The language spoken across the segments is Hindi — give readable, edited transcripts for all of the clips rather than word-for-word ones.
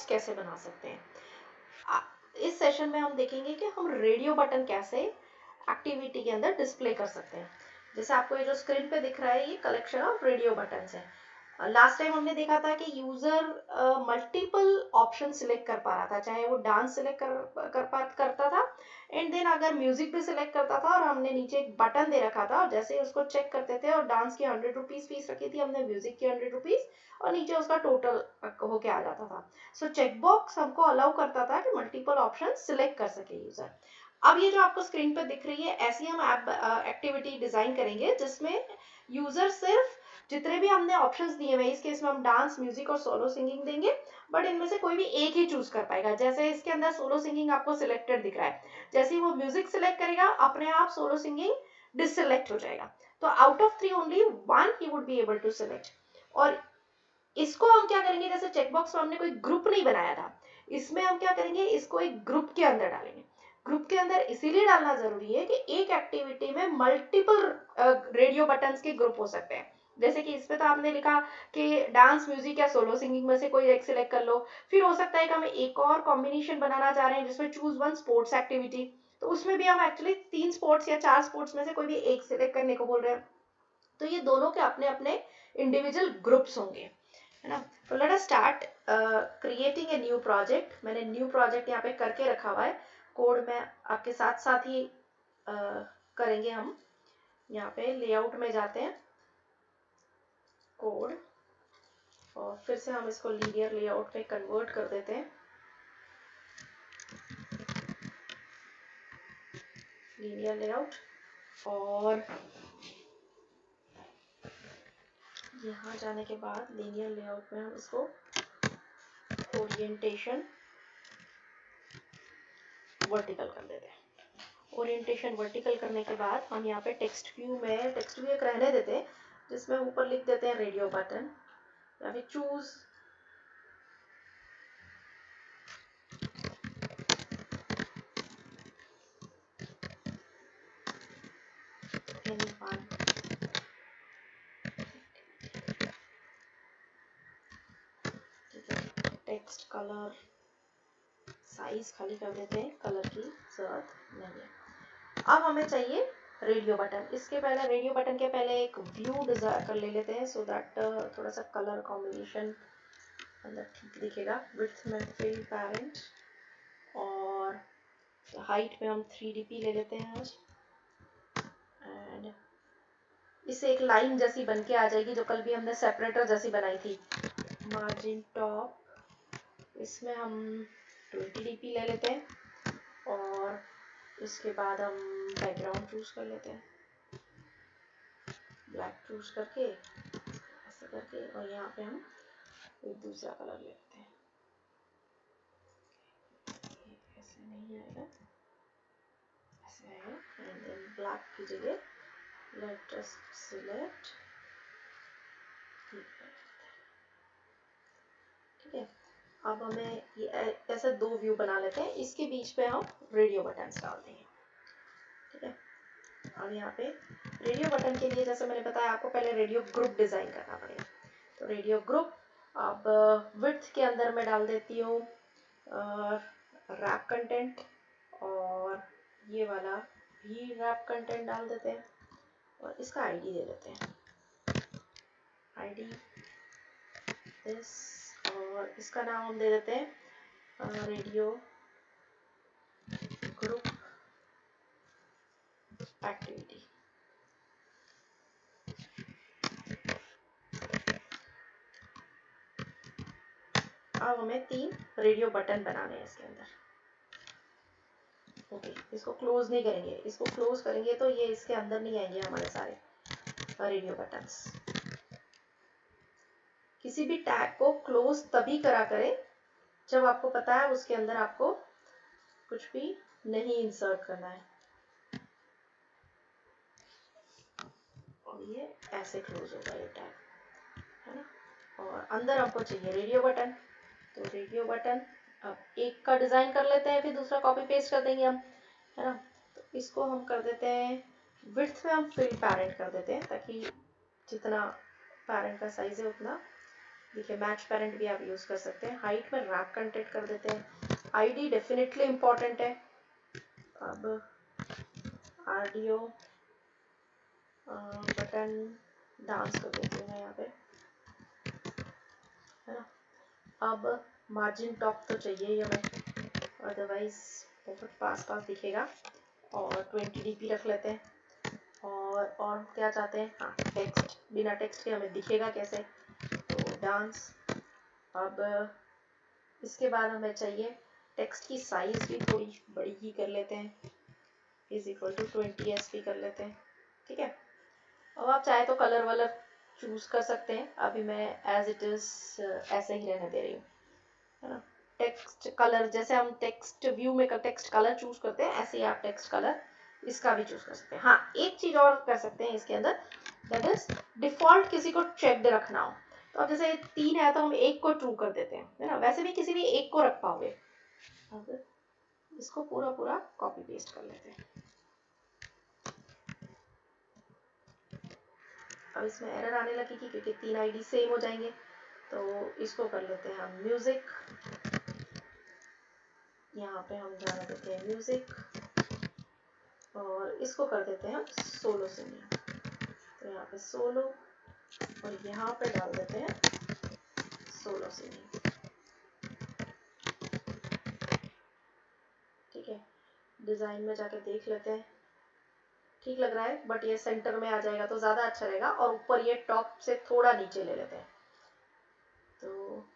बॉक्स कैसे बना सकते हैं। इस सेशन में हम देखेंगे कि हम रेडियो बटन कैसे एक्टिविटी के अंदर डिस्प्ले कर सकते हैं। जैसे आपको ये जो स्क्रीन पे दिख रहा है ये कलेक्शन ऑफ रेडियो बटन्स है। लास्ट टाइम हमने देखा था कि यूजर मल्टीपल ऑप्शन सिलेक्ट कर पा रहा था, चाहे वो डांस सिलेक्ट करता था एंड देन अगर म्यूजिक भी सिलेक्ट करता था, और हमने नीचे एक बटन दे रखा था और जैसे उसको चेक करते थे और डांस की 100 रुपीज फीस रखी थी हमने, म्यूजिक की 100 रुपीज, और नीचे उसका टोटल होके आ जाता था। सो चेकबॉक्स हमको अलाउ करता था कि मल्टीपल ऑप्शन सिलेक्ट कर सके यूजर। अब ये जो आपको स्क्रीन पर दिख रही है, ऐसी हम ऐप एक्टिविटी डिजाइन करेंगे जिसमें यूजर सिर्फ जितने भी हमने ऑप्शंस दिए हुए, इस केस में हम डांस, म्यूजिक और सोलो सिंगिंग देंगे, बट इनमें से कोई भी एक ही चूज कर पाएगा। जैसे इसके अंदर सोलो सिंगिंग आपको सिलेक्टेड दिख रहा है, जैसे ही वो म्यूजिक सिलेक्ट करेगा अपने आप सोलो सिंगिंग डिससिलेक्ट हो जाएगा। तो आउट ऑफ 3 ओनली 1 ही would be able to select. और इसको हम क्या करेंगे, जैसे चेकबॉक्स में हमने कोई ग्रुप नहीं बनाया था, इसमें हम क्या करेंगे, इसको एक ग्रुप के अंदर डालेंगे। ग्रुप के अंदर इसीलिए डालना जरूरी है कि एक एक्टिविटी में मल्टीपल रेडियो बटन्स के ग्रुप हो सकते हैं। जैसे कि इसमें तो आपने लिखा कि डांस, म्यूजिक या सोलो सिंगिंग में से कोई एक सिलेक्ट कर लो। फिर हो सकता है कि हम एक और कॉम्बिनेशन बनाना चाह रहे हैं जिसमें चूज 1 स्पोर्ट्स एक्टिविटी, तो उसमें भी हम एक्चुअली 3 स्पोर्ट्स या 4 स्पोर्ट्स में से कोई भी एक सिलेक्ट करने को बोल रहे हैं। तो ये दोनों के अपने अपने इंडिविजुअल ग्रुप्स होंगे, है ना। तो let us start creating a new project. मैंने न्यू प्रोजेक्ट यहाँ पे करके रखा हुआ है, कोड में आपके साथ साथ ही करेंगे हम। यहाँ पे लेआउट में जाते हैं, कोड, और फिर से हम इसको लीनियर लेआउट में कन्वर्ट कर देते हैं, लीनियर लेआउट। और यहाँ जाने के बाद लीनियर लेआउट में हम इसको ओरिएंटेशन वर्टिकल कर देते हैं। ओरिएंटेशन वर्टिकल करने के बाद हम यहाँ पे टेक्स्ट व्यू में, टेक्स्ट व्यू एक रहने देते हैं जिसमें ऊपर लिख देते हैं रेडियो बटन, या फिर choose any one. Text colour size खाली कर देते हैं, कलर की जरूरत नहीं है। अब हमें चाहिए रेडियो बटन। इसके पहले रेडियो बटन के पहले एक व्यू डिजाइन कर ले लेते हैं, सो दैट थोड़ा सा कलर कॉम्बिनेशन अंदर ठीक दिखेगा। विड्थ में फिल पैरेंट, और हाइट में हम 3dp ले लेते हैं आज, एंड इससे एक लाइन जैसी बन के आ जाएगी जो कल भी हमने सेपरेटर जैसी बनाई थी। मार्जिन टॉप, इसमें हम 20dp ले लेते हैं, और इसके बाद हम बैकग्राउंड चूज कर लेते हैं, ब्लैक चूज करके ऐसे करके, और यहाँ पे हम एक दूसरा कलर ले लेते हैं। ऐसे नहीं आएगा, ऐसे आएगा, एंड देन ब्लैक की जगह लेट अस सिलेक्ट, ठीक है। अब हमें ये ऐसे 2 व्यू बना लेते हैं, इसके बीच पे हम रेडियो बटन डाल देंगे, ठीक है। अब यहाँ पे रेडियो बटन के लिए जैसे मैंने बताया आपको, पहले रेडियो ग्रुप डिजाइन करना पड़ेगा। तो रेडियो ग्रुप, अब विड्थ के अंदर मैं डाल देती हूँ रैप कंटेंट, और ये वाला भी रैप कंटेंट डाल देते हैं, और इसका आईडी दे देते हैं, आईडी दिस, और इसका नाम हम दे देते हैं रेडियो ग्रुप एक्टिविटी। अब हमें 3 रेडियो बटन बनाने हैं इसके अंदर। ओके, इसको क्लोज नहीं करेंगे, इसको क्लोज करेंगे तो ये इसके अंदर नहीं आएंगे हमारे सारे रेडियो बटन्स। किसी भी टैग को क्लोज तभी करा करें जब आपको पता है उसके अंदर आपको कुछ भी नहीं इंसर्ट करना है, और ये ऐसे क्लोज होगा ये टैग, है ना। और अंदर हमको चाहिए रेडियो बटन, तो रेडियो बटन अब एक का डिजाइन कर लेते हैं, फिर दूसरा कॉपी पेस्ट कर देंगे हम, है ना। तो इसको हम कर देते हैं विड्थ में हम फिल पैरेंट कर देते हैं, ताकि जितना पैरेंट का साइज है उतना देखिए मैच पेरेंट भी आप यूज कर सकते हैं। हाइट में रैप कंटेंट कर देते हैं। आईडी डेफिनेटली इंपॉर्टेंट है। अब आरडीओ बटन डांस कर देती हूँ मैं यहाँ पे, है ना। अब मार्जिन टॉप तो चाहिए ही हमें, अदरवाइज बहुत पास पास दिखेगा। और 20 dp रख लेते हैं। और क्या चाहते हैं, हाँ टेक्स्ट, बिना टेक्स्ट के हमें दिखेगा कैसे, तो डांस। अब इसके बाद हमें चाहिए टेक्स्ट की साइज भी थोड़ी बड़ी ही कर लेते हैं, इज इक्वल टू 20 sp कर लेते हैं, ठीक है। अब आप चाहे तो कलर वलर चूज कर सकते हैं, अभी मैं एज इट इज ऐसे ही रहने दे रही हूँ, है ना। टेक्स्ट कलर जैसे हम टेक्स्ट व्यू में टेक्स्ट कलर चूज करते हैं, ऐसे ही आप टेक्स्ट कलर इसका भी चूज कर सकते हैं। हाँ एक चीज और कर सकते हैं इसके अंदर, दैट इज डिफॉल्ट किसी को चेक्ड रखना हो, तो अब जैसे 3 है तो हम 1 को ट्रू कर देते हैं, है ना। वैसे भी किसी भी 1 को रख पाओगे। अब इसको पूरा पूरा कॉपी पेस्ट कर लेते हैं। अब इसमें एरर आने लगेगी क्योंकि 3 आईडी सेम हो जाएंगे, तो इसको कर लेते हैं हम म्यूजिक। यहाँ पे हम जाना देते हैं म्यूजिक, और इसको कर देते हैं हम सोलो सिंगिंग, तो यहाँ पे सोलो, और यहाँ पे डाल देते हैं सोलो सिंगिंग, ठीक है। डिजाइन में जाके देख लेते हैं, ठीक लग रहा है, बट ये सेंटर में आ जाएगा तो ज्यादा अच्छा रहेगा, और ऊपर ये टॉप से थोड़ा नीचे ले लेते हैं। तो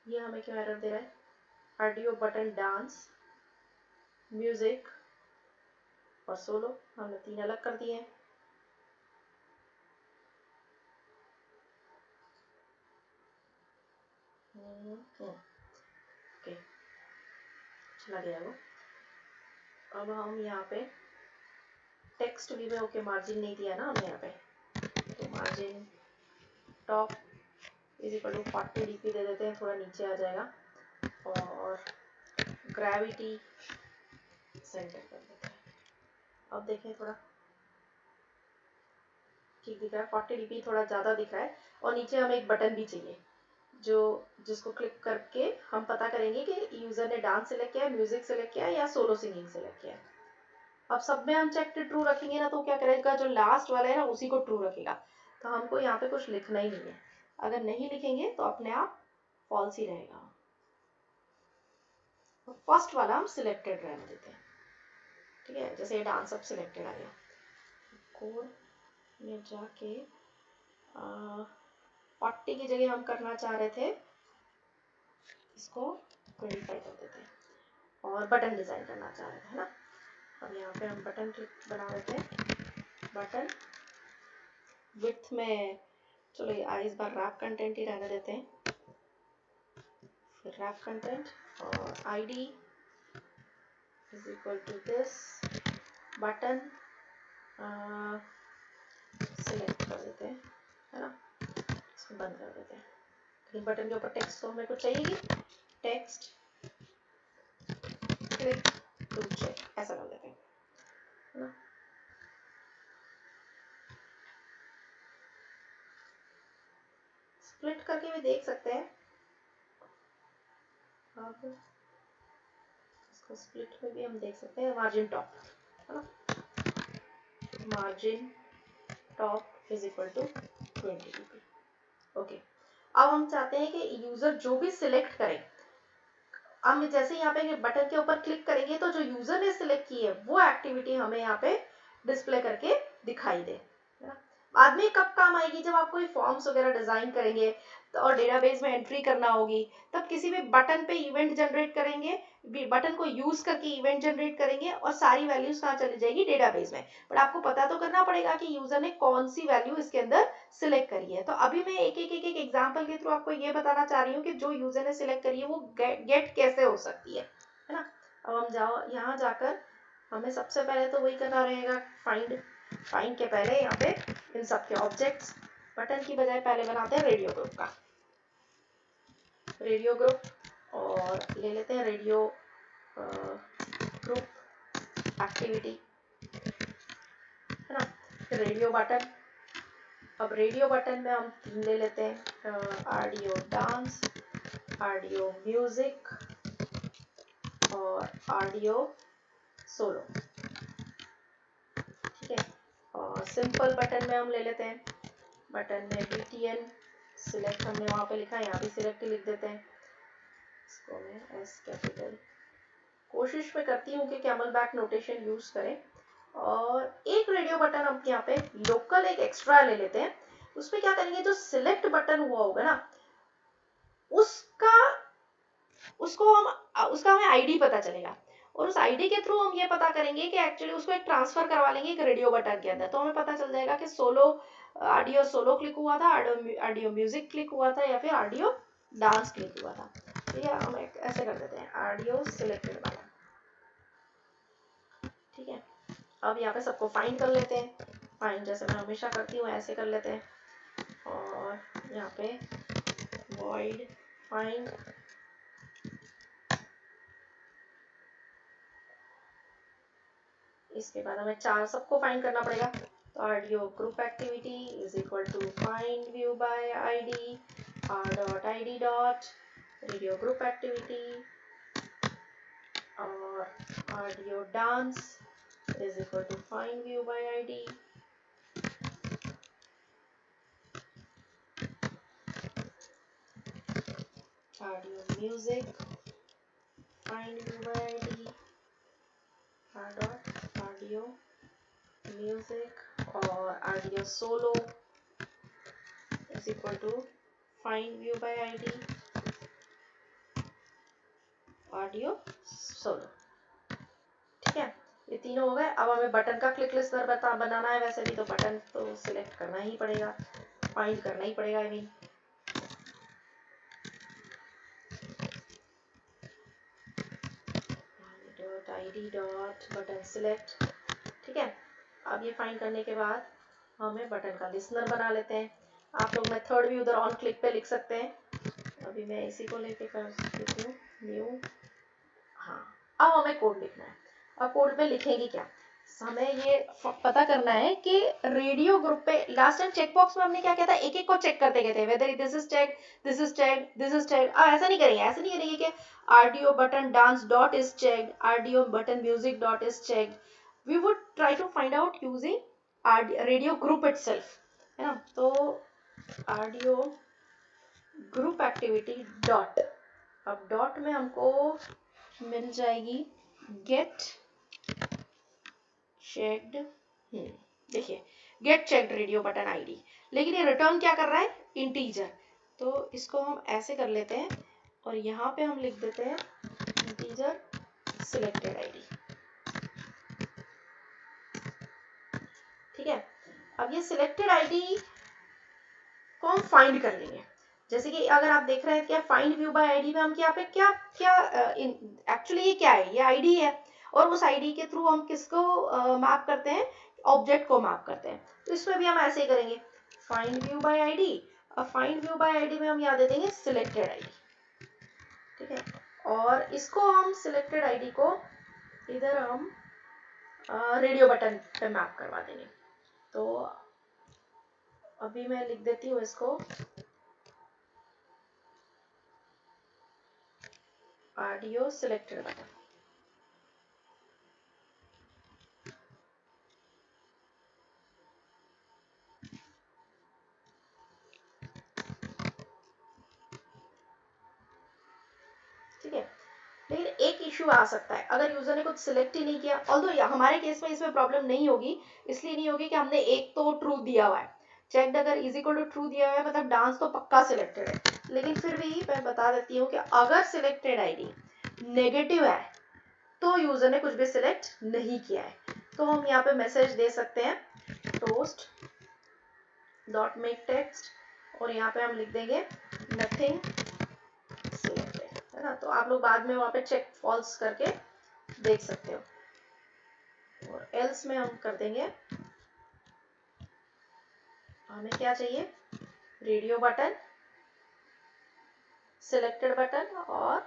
ये हमें क्यों एरर दे रहा है, ऑडियो बटन डांस, म्यूजिक और सोलो, हमने 3 अलग कर दिए हैं। ओके, चला गया वो। अब हम यहाँ पे टेक्स्ट भी में ओके मार्जिन नहीं दिया ना हमने यहाँ पे, तो margin top is equal to 40 dp दे देते हैं, थोड़ा नीचे आ जाएगा। और ग्रेविटी सेंटर कर देते हैं। अब देखें थोड़ा ठीक दिख रहा है, 40 dp थोड़ा ज़्यादा दिख रहा है। और नीचे हमें एक बटन भी चाहिए जो जिसको क्लिक करके हम पता करेंगे कि यूज़र ने डांस सेलेक्ट किया है, म्यूजिक सेलेक्ट किया है या सोलो सिंगिंग सेलेक्ट किया है। अब सब में हम चेक ट्रू रखेंगे ना, तो क्या करेगा, जो लास्ट वाला है ना उसी को ट्रू रखेगा। तो हमको यहाँ पे कुछ लिखना ही नहीं है, अगर नहीं लिखेंगे तो अपने आप फॉल्स ही रहेगा। तो फर्स्ट वाला हम सिलेक्टेड रहने देते हैं, ठीक है। जैसे ये डांस अब सिलेक्टेड आ गया, कोड में जाके 40 की जगह हम करना चाह रहे थे इसको 25 कर देते हैं, और बटन डिजाइन करना चाह रहे थे, है ना। अब यहाँ पे हम बटन क्लिक बना देते हैं, बटन विड्थ में, चलो ये इस बार रैप कंटेंट ही रहने देते हैं, फिर रैप कंटेंट, और ID is equal to this, button select कर देते हैं, है ना। इसको बंद कर देते हैं। क्लिक बटन के ऊपर टेक्स्ट तो हमें कुछ चाहिए, टेक्स्ट क्लिक टू चेक ऐसा कर देते हैं, है ना। स्प्लिट करके भी देख सकते हैं। अब इसको स्प्लिट में भी हम देख सकते हैं, मार्जिन टॉप, है ना, margin top is equal to 20 dp। Okay, अब हम चाहते हैं कि यूजर जो भी सिलेक्ट करे, हम जैसे यहाँ पे बटन के ऊपर क्लिक करेंगे तो जो यूजर ने सिलेक्ट की है वो एक्टिविटी हमें यहाँ पे डिस्प्ले करके दिखाई दे, है ना। बाद में कब काम आएगी, जब आप कोई फॉर्म्स वगैरह डिजाइन करेंगे तो और डेटाबेस में एंट्री करना होगी, तब किसी भी बटन पे इवेंट जनरेट करेंगे, बटन को यूज करके इवेंट जनरेट करेंगे, और सारी वैल्यूज कहाँ चली जाएगी, डेटाबेस में। बट आपको पता तो करना पड़ेगा कि यूजर ने कौन सी वैल्यू इसके अंदर सिलेक्ट करी है। तो अभी मैं एक एक एग्जांपल के थ्रू आपको ये बताना चाह रही हूँ कि जो यूजर ने सिलेक्ट करी है वो गेट कैसे हो सकती है ना। अब हम जाओ यहाँ जाकर, हमें सबसे पहले तो वही करना रहेगा, फाइंड के पहले यहाँ पे इन सब के ऑब्जेक्ट्स, बटन की बजाय पहले बनाते हैं रेडियो ग्रुप का, रेडियो ग्रुप, और ले लेते हैं रेडियो ग्रुप एक्टिविटी, है ना। रेडियो बटन, अब रेडियो बटन में हम 3 ले लेते हैं, ऑडियो डांस, ऑडियो म्यूजिक और ऑडियो सोलो। ठीक है, और सिंपल बटन में हम ले लेते हैं, बटन में BTN सिलेक्ट हमने वहाँ पे लिखा है, यहाँ भी सिलेक्ट लिख देते हैं, इसको मैं एस कैपिटल। कोशिश में करती हूँ कि कैमल बैक नोटेशन यूज करें। और एक रेडियो बटन हम यहाँ पे लोकल एक एक्स्ट्रा ले लेते हैं, उसमें क्या करेंगे, जो सिलेक्ट बटन हुआ होगा ना उसका उसका हमें आईडी पता चलेगा, और उस आईडी के थ्रू हम ये पता करेंगे कि एक्चुअली उसको एक ट्रांसफर करवा लेंगे एक रेडियो बटन के अंदर, तो हमें पता चल जाएगा कि ऑडियो सोलो क्लिक हुआ था, ऑडियो म्यूजिक क्लिक हुआ था, या फिर ऑडियो डांस क्लिक हुआ था। ठीक है, हम ऐसे कर देते हैं, ऑडियो सिलेक्टेड बटन। ठीक है, अब यहाँ पे सबको फाइंड कर लेते हैं, फाइंड जैसे मैं हमेशा करती हूँ ऐसे कर लेते हैं, और यहाँ पे void find इसके बाद हमें चार सबको फाइंड करना पड़ेगा, तो audio group activity is equal to find view by ID r.id dot radio group activity, और audio dance is equal to find view by ID, audio music find view by ID dot audio music, और audio solo is equal to find view by ID audio solo. ठीक है, ये तीनों हो गए। अब हमें बटन का क्लिक लिस्ट बनाना है, वैसे भी तो बटन तो सिलेक्ट करना ही पड़ेगा, फाइंड करना ही पड़ेगा। I mean dot ID dot button select. ठीक है, अब ये फाइंड करने के बाद हमें बटन का लिस्नर बना लेते हैं। आप लोग मेथड भी उधर ऑन क्लिक पे लिख सकते हैं, अभी मैं इसी को लेके कर सकती हूँ न्यू। हाँ, अब हमें कोड लिखना है। अब कोड में लिखेंगे क्या, हमें ये पता करना है कि रेडियो ग्रुप पे लास्ट टाइम चेक बॉक्स में हमने क्या किया था, एक एक को चेक करते गए थे, whether this is check, this is check, this is check. ऐसा नहीं करेंगे, ऐसा नहीं करेंगे कि audio button dance dot is check, audio button music dot is check. We would try to find out using radio group itself, है ना। तो ऑडियो ग्रुप एक्टिविटी डॉट, अब डॉट में हमको मिल जाएगी गेट चेक्ड, देखिए get checked radio button ID, लेकिन ये रिटर्न क्या कर रहा है, इंटीजर। तो इसको हम ऐसे कर लेते हैं, और यहाँ पे हम लिख देते हैं इंटीजर सिलेक्टेड आईडी। ठीक है, अब ये सिलेक्टेड आईडी को हम फाइंड कर लेंगे। जैसे कि अगर आप देख रहे हैं क्या फाइंड व्यू बाय आईडी में हम यहाँ पे क्या क्या एक्चुअली ये क्या है, ये आईडी है, और उस आईडी के थ्रू हम किसको मैप करते हैं, ऑब्जेक्ट को मैप करते हैं। तो इसमें भी हम ऐसे ही करेंगे, फाइंड व्यू बाय आईडी, और फाइंड व्यू बाय आईडी में हम यहाँ दे देंगे सिलेक्टेड आईडी। ठीक है, और इसको हम सिलेक्टेड आईडी को इधर हम रेडियो बटन पे मैप करवा देंगे। तो अभी मैं लिख देती हूँ इसको ऑडियो सिलेक्टेड बटन। ठीक है, लेकिन एक इश्यू आ सकता है, अगर यूजर ने कुछ सिलेक्ट ही नहीं किया, ऑल्दो हमारे केस में इसमें प्रॉब्लम नहीं होगी, इसलिए नहीं होगी कि हमने एक तो ट्रू दिया हुआ है, चेक्ड अगर इज इक्वल टू ट्रू दिया हुआ है मतलब डांस तो पक्का सिलेक्टेड है। लेकिन फिर भी मैं बता देती हूँ कि अगर सिलेक्टेड आईडी नेगेटिव है तो यूजर ने कुछ भी सिलेक्ट नहीं किया है, तो हम यहाँ पे मैसेज दे सकते हैं टोस्ट डॉट मेक टेक्स्ट, और यहाँ पे हम लिख देंगे नथिंग सिलेक्टेड, है ना। तो आप लोग बाद में वहाँ पे चेक फॉल्स करके देख सकते हो, और एल्स में हम कर देंगे हमें क्या चाहिए, रेडियो बटन सिलेक्टेड बटन और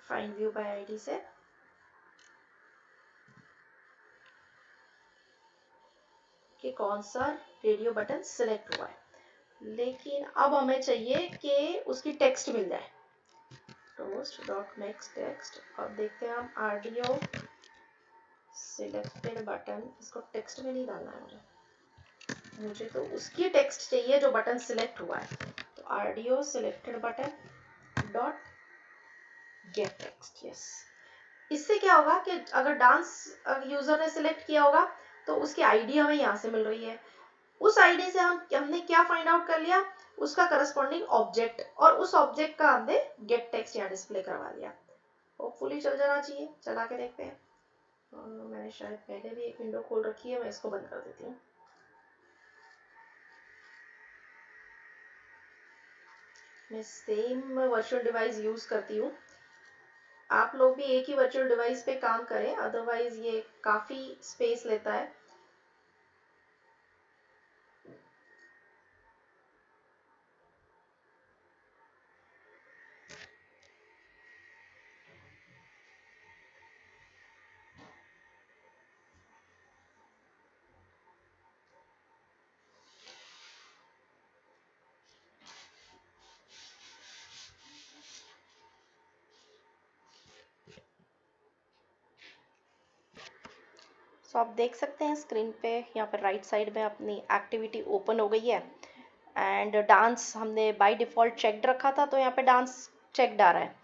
फाइंड व्यू बाय आईडी से कौन सा रेडियो बटन सिलेक्ट हुआ है, लेकिन अब हमें चाहिए कि उसकी टेक्स्ट मिल जाए। टोस्ट डॉट मेक्स टेक्स्ट, अब देखते हैं हम ऑडियो सिलेक्टेड बटन, इसको टेक्स्ट में नहीं डालना है मुझे तो उसकी टेक्स्ट चाहिए जो बटन सिलेक्ट हुआ है। तो audio selected button dot gate text, yes. इससे क्या होगा कि अगर डांस यूजर ने सिलेक्ट किया होगा तो उसकी आईडी हमें यहाँ से मिल रही है। उस आईडी से हमने क्या फाइंड आउट कर लिया, उसका करस्पॉन्डिंग ऑब्जेक्ट, और उस ऑब्जेक्ट का हमने गेट टेक्स्ट यहाँ डिस्प्ले करवा दिया। होपफुली चल जाना चाहिए, चला के देखते हैं। मैंने शायद पहले भी एक विंडो खोल रखी है, मैं इसको बंद कर देती हूँ। मैं सेम वर्चुअल डिवाइस यूज करती हूँ, आप लोग भी एक ही वर्चुअल डिवाइस पे काम करें, अदरवाइज ये काफी स्पेस लेता है। सो आप देख सकते हैं स्क्रीन पे, यहाँ पर राइट साइड में अपनी एक्टिविटी ओपन हो गई है एंड डांस हमने बाय डिफ़ॉल्ट चेक्ड रखा था, तो यहाँ पे डांस चेक्ड आ रहा है।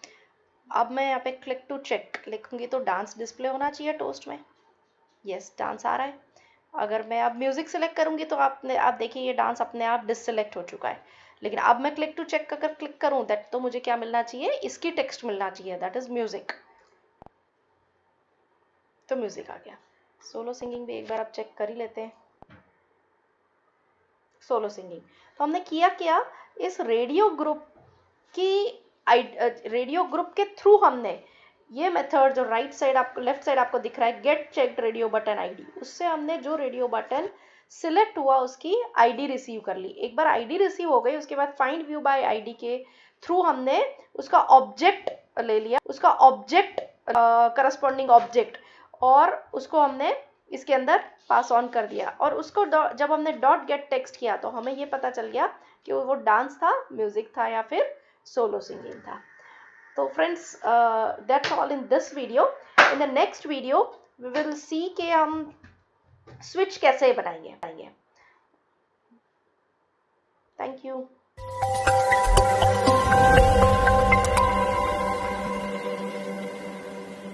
अब मैं यहाँ पे क्लिक टू चेक लिखूंगी तो डांस डिस्प्ले होना चाहिए टोस्ट में। यस, डांस आ रहा है। अगर मैं अब म्यूजिक सेलेक्ट करूंगी तो आप देखिए ये डांस अपने आप डिससेलेक्ट हो चुका है। लेकिन अब मैं क्लिक टू चेक अगर क्लिक करूं दैट, तो मुझे क्या मिलना चाहिए, इसकी टेक्स्ट मिलना चाहिए, दैट इज म्यूजिक। तो म्यूजिक आ गया। सोलो सिंगिंग भी एक बार आप चेक कर ही लेते हैं। सोलो सिंगिंग तो हमने किया क्या, इस रेडियो ग्रुप के थ्रू हमने ये मेथड जो राइट साइड आपको, लेफ्ट साइड आपको दिख रहा है, get checked radio button ID, उससे हमने जो रेडियो बटन सिलेक्ट हुआ उसकी आईडी रिसीव कर ली। एक बार आईडी रिसीव हो गई, उसके बाद फाइंड व्यू बाय आईडी के थ्रू हमने उसका ऑब्जेक्ट ले लिया, उसका ऑब्जेक्ट करस्पॉन्डिंग ऑब्जेक्ट, और उसको हमने इसके अंदर पास ऑन कर दिया। और उसको जब हमने डॉट गेट टेक्स्ट किया तो हमें ये पता चल गया कि वो डांस था, म्यूजिक था, या फिर सोलो सिंगिंग था। तो friends, that's all in this video. In the next video we will see कि हम स्विच कैसे बनाएंगे। Thank you.